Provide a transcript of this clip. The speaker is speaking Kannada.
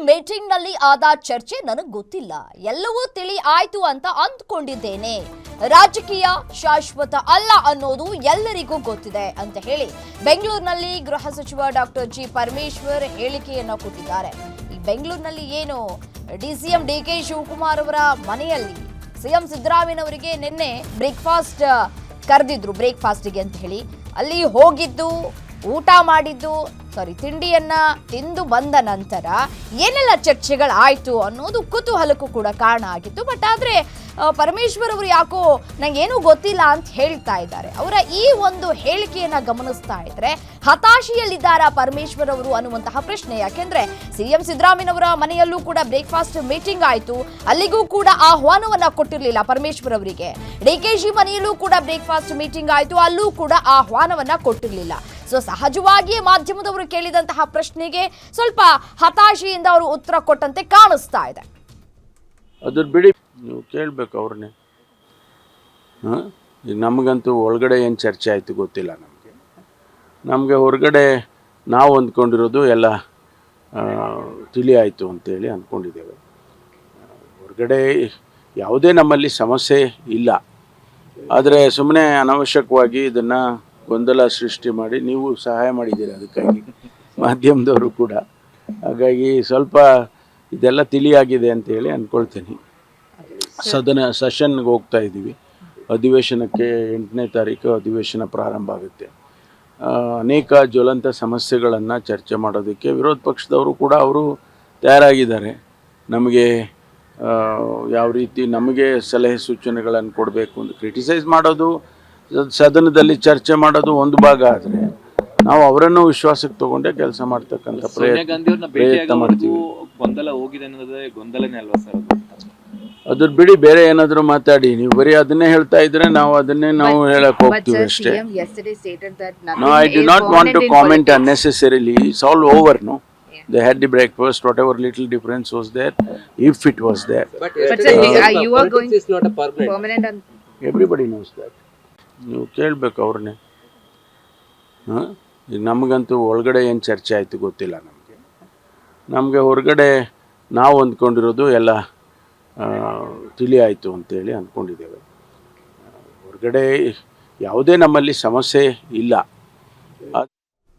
ಮೀಟಿಂಗ್ ನಲ್ಲಿ ಆದ ಚರ್ಚೆ ನನಗೆ ಗೊತ್ತಿಲ್ಲ. ಎಲ್ಲವೂ ತಿಳಿ ಆಯ್ತು ಅಂತ ಅಂದ್ಕೊಂಡಿದ್ದೇನೆ. ರಾಜಕೀಯ ಶಾಶ್ವತ ಅಲ್ಲ ಅನ್ನೋದು ಎಲ್ಲರಿಗೂ ಗೊತ್ತಿದೆ ಅಂತ ಹೇಳಿ ಬೆಂಗಳೂರಿನಲ್ಲಿ ಗೃಹ ಸಚಿವ ಡಾಕ್ಟರ್ ಜಿ ಪರಮೇಶ್ವರ್ ಹೇಳಿಕೆಯನ್ನು ಕೊಟ್ಟಿದ್ದಾರೆ. ಈ ಬೆಂಗಳೂರಿನಲ್ಲಿ ಏನು ಡಿಸಿಎಂ ಡಿಕೆ ಶಿವಕುಮಾರ್ ಅವರ ಮನೆಯಲ್ಲಿ ಸಿಎಂ ಸಿದ್ದರಾಮಯ್ಯನವರಿಗೆ ನಿನ್ನೆ ಬ್ರೇಕ್ಫಾಸ್ಟ್ ಕರೆದಿದ್ರು, ಬ್ರೇಕ್ಫಾಸ್ಟ್ಗೆ ಅಂತ ಹೇಳಿ ಅಲ್ಲಿ ಹೋಗಿದ್ದು, ಊಟ ಮಾಡಿದ್ದು, ತಿಂಡಿಯನ್ನ ತಿಂದು ಬಂದ ನಂತರ ಏನೆಲ್ಲ ಚರ್ಚೆಗಳಾಯ್ತು ಅನ್ನೋದು ಕುತೂಹಲಕ್ಕೂ ಕೂಡ ಕಾರಣ ಆಗಿತ್ತು. ಬಟ್ ಆದ್ರೆ ಪರಮೇಶ್ವರ್ ಅವರು ಯಾಕೋ ನಂಗೇನೂ ಗೊತ್ತಿಲ್ಲ ಅಂತ ಹೇಳ್ತಾ ಇದ್ದಾರೆ. ಅವರ ಈ ಒಂದು ಹೇಳಿಕೆಯನ್ನ ಗಮನಿಸ್ತಾ ಇದ್ರೆ ಹತಾಶೆಯಲ್ಲಿದ್ದಾರಾ ಪರಮೇಶ್ವರ್ ಅವರು ಅನ್ನುವಂತಹ ಪ್ರಶ್ನೆ. ಯಾಕೆಂದ್ರೆ ಸಿಎಂ ಸಿದ್ದರಾಮಯ್ಯನವರ ಮನೆಯಲ್ಲೂ ಕೂಡ ಬ್ರೇಕ್ಫಾಸ್ಟ್ ಮೀಟಿಂಗ್ ಆಯ್ತು, ಅಲ್ಲಿಗೂ ಕೂಡ ಆಹ್ವಾನವನ್ನ ಕೊಟ್ಟಿರಲಿಲ್ಲ ಪರಮೇಶ್ವರ್ ಅವರಿಗೆ. ಡಿಕೆಶಿ ಮನೆಯಲ್ಲೂ ಕೂಡ ಬ್ರೇಕ್ಫಾಸ್ಟ್ ಮೀಟಿಂಗ್ ಆಯ್ತು, ಅಲ್ಲೂ ಕೂಡ ಆಹ್ವಾನವನ್ನ ಕೊಟ್ಟಿರಲಿಲ್ಲ. ಸೊ ಸಹಜವಾಗಿಯೇ ಮಾಧ್ಯಮದವರು ಕೇಳಿದಂತಹ ಪ್ರಶ್ನೆಗೆ ಸ್ವಲ್ಪ ಹತಾಶೆಯಿಂದ ಅವರು ಉತ್ತರ ಕೊಟ್ಟಂತೆ ಕಾಣಿಸ್ತಾ ಇದೆ. ಅದ್ರ ಬಿಡಿ, ನೀವು ಕೇಳಬೇಕು ಅವ್ರನ್ನೇ. ಈಗ ನಮಗಂತೂ ಒಳಗಡೆ ಏನು ಚರ್ಚೆ ಆಯಿತು ಗೊತ್ತಿಲ್ಲ. ನಮಗೆ ಹೊರಗಡೆ ನಾವು ಅಂದ್ಕೊಂಡಿರೋದು ಎಲ್ಲ ತಿಳಿ ಆಯಿತು ಅಂತೇಳಿ ಅಂದ್ಕೊಂಡಿದ್ದೇವೆ. ಹೊರಗಡೆ ಯಾವುದೇ ನಮ್ಮಲ್ಲಿ ಸಮಸ್ಯೆ ಇಲ್ಲ. ಆದರೆ ಸುಮ್ಮನೆ ಅನಾವಶ್ಯಕವಾಗಿ ಇದನ್ನು ಗೊಂದಲ ಸೃಷ್ಟಿ ಮಾಡಿ ನೀವು ಸಹಾಯ ಮಾಡಿದ್ದೀರಿ ಅದಕ್ಕಾಗಿ, ಮಾಧ್ಯಮದವರು ಕೂಡ. ಹಾಗಾಗಿ ಸ್ವಲ್ಪ ಇದೆಲ್ಲ ತಿಳಿಯಾಗಿದೆ ಅಂತೇಳಿ ಅಂದ್ಕೊಳ್ತೀನಿ. ಸೆಷನ್ಗೆ ಹೋಗ್ತಾ ಇದ್ದೀವಿ. ಅಧಿವೇಶನಕ್ಕೆ 8ನೇ ತಾರೀಕು ಅಧಿವೇಶನ ಪ್ರಾರಂಭ ಆಗುತ್ತೆ. ಅನೇಕ ಜ್ವಲಂತ ಸಮಸ್ಯೆಗಳನ್ನು ಚರ್ಚೆ ಮಾಡೋದಕ್ಕೆ ವಿರೋಧ ಪಕ್ಷದವರು ಕೂಡ ಅವರು ತಯಾರಾಗಿದ್ದಾರೆ. ನಮಗೆ ಯಾವ ರೀತಿ ನಮಗೆ ಸಲಹೆ ಸೂಚನೆಗಳನ್ನು ಕೊಡಬೇಕು ಅಂತ ಕ್ರಿಟಿಸೈಸ್ ಮಾಡೋದು, ಸದನದಲ್ಲಿ ಚರ್ಚೆ ಮಾಡೋದು ಒಂದು ಭಾಗ. ಆದರೆ ನಾವು ಅವರನ್ನು ವಿಶ್ವಾಸಕ್ಕೆ ತಗೊಂಡೇ ಕೆಲಸ ಮಾಡ್ತಕ್ಕಂಥ ಪ್ರಯತ್ನ ಮಾಡ್ತೀವಿ. ಅದ್ರ ಬಿಡಿ, ಬೇರೆ ಏನಾದರೂ ಮಾತಾಡಿ. ನೀವು ಬರೀ ಅದನ್ನೇ ಹೇಳ್ತಾ ಇದ್ರೆ ನಾವು ಅದನ್ನೇ ಹೇಳಕ್ ಹೋಗ್ತೀವಿ ಅಷ್ಟೇ. No, I do not want to comment unnecessarily. It's all over, no? They had the breakfast, whatever little difference was there, if it was there. But you are going is not a permanent and everybody knows that. ನೀವು ಕೇಳಬೇಕು ಅವ್ರನ್ನೇ. ಈಗ ನಮಗಂತೂ ಒಳಗಡೆ ಏನು ಚರ್ಚೆ ಆಯಿತು ಗೊತ್ತಿಲ್ಲ. ನಮಗೆ ಹೊರಗಡೆ ನಾವು ಅಂದ್ಕೊಂಡಿರೋದು ಎಲ್ಲ ತಿಳಿ ಆಯಿತು ಅಂತೇಳಿ ಅಂದ್ಕೊಂಡಿದ್ದೇವೆ. ಹೊರಗಡೆ ಯಾವುದೇ ನಮ್ಮಲ್ಲಿ ಸಮಸ್ಯೆ ಇಲ್ಲ.